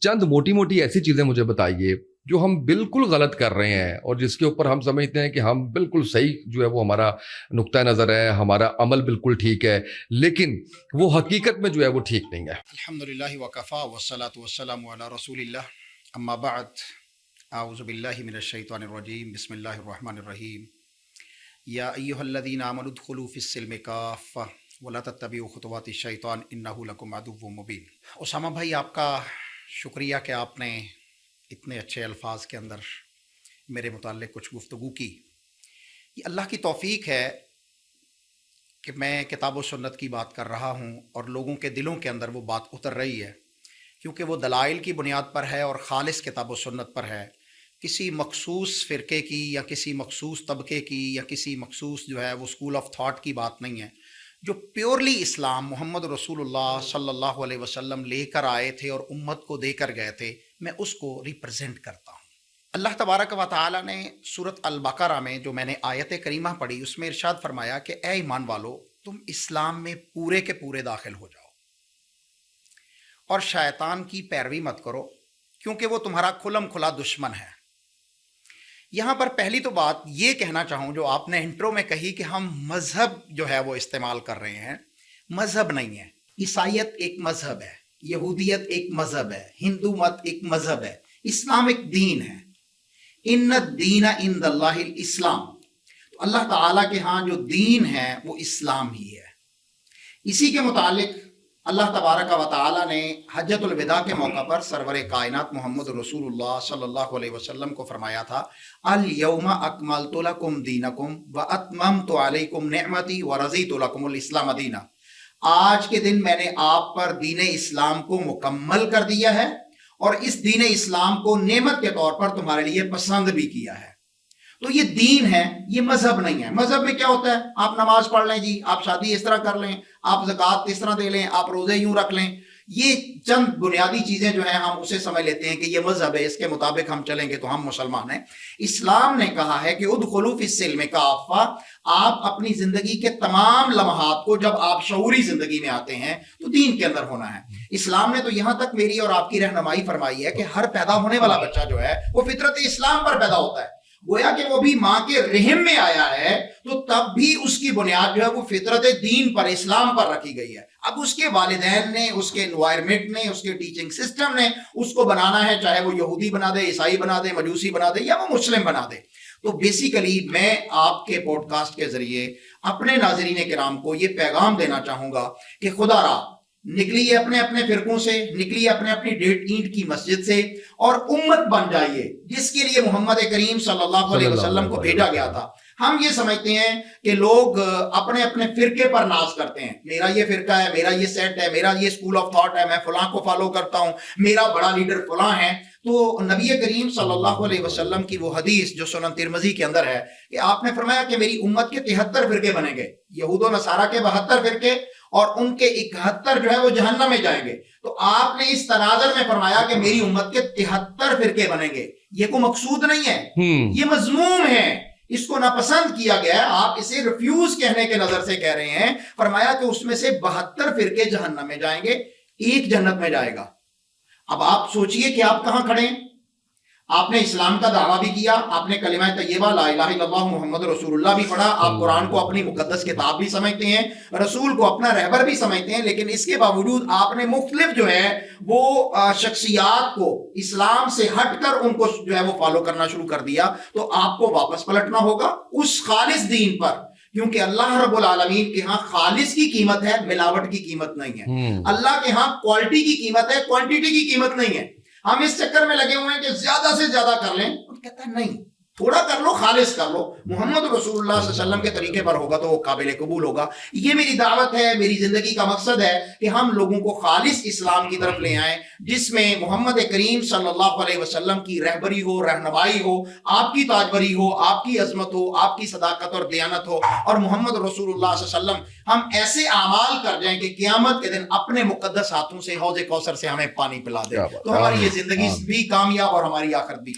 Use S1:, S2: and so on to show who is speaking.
S1: چند موٹی موٹی ایسی چیزیں مجھے بتائیے جو ہم بالکل غلط کر رہے ہیں اور جس کے اوپر ہم سمجھتے ہیں کہ ہم بالکل صحیح جو ہے وہ ہمارا نقطہ نظر ہے، ہمارا عمل بالکل ٹھیک ہے، لیکن وہ حقیقت میں جو ہے وہ ٹھیک نہیں ہے۔
S2: الحمدللہ وکفا والصلاة والسلام علی رسول اللہ، اما بعد، اعوذ باللہ من الشیطان الرجیم، بسم اللہ الرحمن الرحیم۔ یا ایہا الذین آمنوا ادخلوا فی السلم کافہ ولا تتبعوا خطوات الشیطان انہ لکم عدو مبین۔ اسامہ بھائی، آپ کا شکریہ کہ آپ نے اتنے اچھے الفاظ کے اندر میرے متعلق کچھ گفتگو کی۔ یہ اللہ کی توفیق ہے کہ میں کتاب و سنت کی بات کر رہا ہوں اور لوگوں کے دلوں کے اندر وہ بات اتر رہی ہے، کیونکہ وہ دلائل کی بنیاد پر ہے اور خالص کتاب و سنت پر ہے، کسی مخصوص فرقے کی یا کسی مخصوص طبقے کی یا کسی مخصوص جو ہے وہ اسکول آف تھاٹ کی بات نہیں ہے۔ جو پیورلی اسلام محمد رسول اللہ صلی اللہ علیہ وسلم لے کر آئے تھے اور امت کو دے کر گئے تھے، میں اس کو ریپرزینٹ کرتا ہوں۔ اللہ تبارک و تعالی نے سورۃ البقرہ میں جو میں نے آیت کریمہ پڑھی، اس میں ارشاد فرمایا کہ اے ایمان والو، تم اسلام میں پورے کے پورے داخل ہو جاؤ اور شیطان کی پیروی مت کرو، کیونکہ وہ تمہارا کھلم کھلا دشمن ہے۔ یہاں پر پہلی تو بات یہ کہنا چاہوں جو آپ نے انٹرو میں کہی کہ ہم مذہب جو ہے وہ استعمال کر رہے ہیں، مذہب نہیں ہے۔ عیسائیت ایک مذہب ہے، یہودیت ایک مذہب ہے، ہندو مت ایک مذہب ہے، اسلام ایک دین ہے۔ ان الدین عند اللہ الاسلام، تو اللہ تعالیٰ کے ہاں جو دین ہے وہ اسلام ہی ہے۔ اسی کے متعلق اللہ تبارک و تعالیٰ نے حجۃ الوداع کے موقع پر سرور کائنات محمد رسول اللہ صلی اللہ علیہ وسلم کو فرمایا تھا، الیوم اکملت لکم دینکم واتممت علیکم نعمتی ورضیت لکم الاسلام دینا۔ آج کے دن میں نے آپ پر دین اسلام کو مکمل کر دیا ہے اور اس دین اسلام کو نعمت کے طور پر تمہارے لیے پسند بھی کیا ہے۔ تو یہ دین ہے، یہ مذہب نہیں ہے۔ مذہب میں کیا ہوتا ہے؟ آپ نماز پڑھ لیں جی، آپ شادی اس طرح کر لیں، آپ زکوٰۃ اس طرح دے لیں، آپ روزے یوں رکھ لیں۔ یہ چند بنیادی چیزیں جو ہیں ہم اسے سمجھ لیتے ہیں کہ یہ مذہب ہے، اس کے مطابق ہم چلیں گے تو ہم مسلمان ہیں۔ اسلام نے کہا ہے کہ ادخلوا فی السلم کافہ، آپ اپنی زندگی کے تمام لمحات کو جب آپ شعوری زندگی میں آتے ہیں تو دین کے اندر ہونا ہے۔ اسلام نے تو یہاں تک میری اور آپ کی رہنمائی فرمائی ہے کہ ہر پیدا ہونے والا بچہ جو ہے وہ فطرت اسلام پر پیدا ہوتا ہے، گویا کہ وہ بھی ماں کے رحم میں آیا ہے تو تب بھی اس کی بنیاد جو ہے وہ فطرت دین پر، اسلام پر رکھی گئی ہے۔ اب اس کے والدین نے، اس کے انوائرمنٹ نے، اس کے ٹیچنگ سسٹم نے اس کو بنانا ہے، چاہے وہ یہودی بنا دے، عیسائی بنا دے، مجوسی بنا دے یا وہ مسلم بنا دے۔ تو بیسیکلی میں آپ کے پوڈ کاسٹ کے ذریعے اپنے ناظرین کرام کو یہ پیغام دینا چاہوں گا کہ خدا را نکلیے اپنے اپنے فرقوں سے، نکلیے اپنے اپنی اینٹ کی مسجد سے اور امت بن جائیے جس کے لیے محمد کریم صلی اللہ علیہ وسلم کو بھیجا گیا تھا۔ ہم یہ سمجھتے ہیں کہ لوگ اپنے اپنے فرقے پر ناز کرتے ہیں، میرا یہ فرقہ ہے، میرا یہ سیٹ ہے، میرا یہ اسکول آف تھاٹ ہے، میں فلاں کو فالو کرتا ہوں، میرا بڑا لیڈر فلاں ہے۔ تو نبی کریم صلی اللہ علیہ وسلم کی وہ حدیث جو سنن ترمذی کے اندر ہے کہ آپ نے فرمایا کہ میری امت کے 73 فرقے بنیں گے، یہود و نصارہ کے 72 فرقے اور ان کے 71 جو ہے وہ جہنم میں جائیں گے۔ تو آپ نے اس تناظر میں فرمایا کہ میری امت کے 73 فرقے بنیں گے۔ یہ کوئی مقصود نہیں ہے، یہ مذموم ہے، اس کو ناپسند کیا گیا ہے، آپ اسے ریفیوز کہنے کے نظر سے کہہ رہے ہیں۔ فرمایا کہ اس میں سے 72 فرقے جہنم میں جائیں گے، ایک جنت میں جائے گا۔ اب آپ سوچئے کہ آپ کہاں کھڑے ہیں۔ آپ نے اسلام کا دعویٰ بھی کیا، آپ نے کلمہ طیبہ لا الہ الا اللہ محمد رسول اللہ بھی پڑھا، آپ قرآن کو اپنی مقدس کتاب بھی سمجھتے ہیں، رسول کو اپنا رہبر بھی سمجھتے ہیں، لیکن اس کے باوجود آپ نے مختلف جو ہے وہ شخصیات کو اسلام سے ہٹ کر ان کو جو ہے وہ فالو کرنا شروع کر دیا۔ تو آپ کو واپس پلٹنا ہوگا اس خالص دین پر، کیونکہ اللہ رب العالمین کے ہاں خالص کی قیمت ہے، ملاوٹ کی قیمت نہیں ہے۔ اللہ کے ہاں کوالٹی کی قیمت ہے، کوانٹیٹی کی قیمت نہیں ہے۔ ہم اس چکر میں لگے ہوئے ہیں کہ زیادہ سے زیادہ کر لیں، وہ کہتا ہے نہیں، تھوڑا کر لو، خالص کر لو، محمد رسول اللہ صلی اللہ علیہ وسلم کے طریقے پر ہوگا تو وہ قابل قبول ہوگا۔ یہ میری دعوت ہے، میری زندگی کا مقصد ہے کہ ہم لوگوں کو خالص اسلام کی طرف لے آئیں، جس میں محمد کریم صلی اللہ علیہ وسلم کی رہبری ہو، رہنمائی ہو، آپ کی تاجوری ہو، آپ کی عظمت ہو، آپ کی صداقت اور دیانت ہو، اور محمد رسول اللہ صلی اللہ علیہ وسلم ہم ایسے اعمال کر جائیں کہ قیامت کے دن اپنے مقدس ہاتھوں سے حوض کوثر سے ہمیں پانی پلا دے۔ تو ہماری یہ زندگی بھی کامیاب اور ہماری آخرت بھی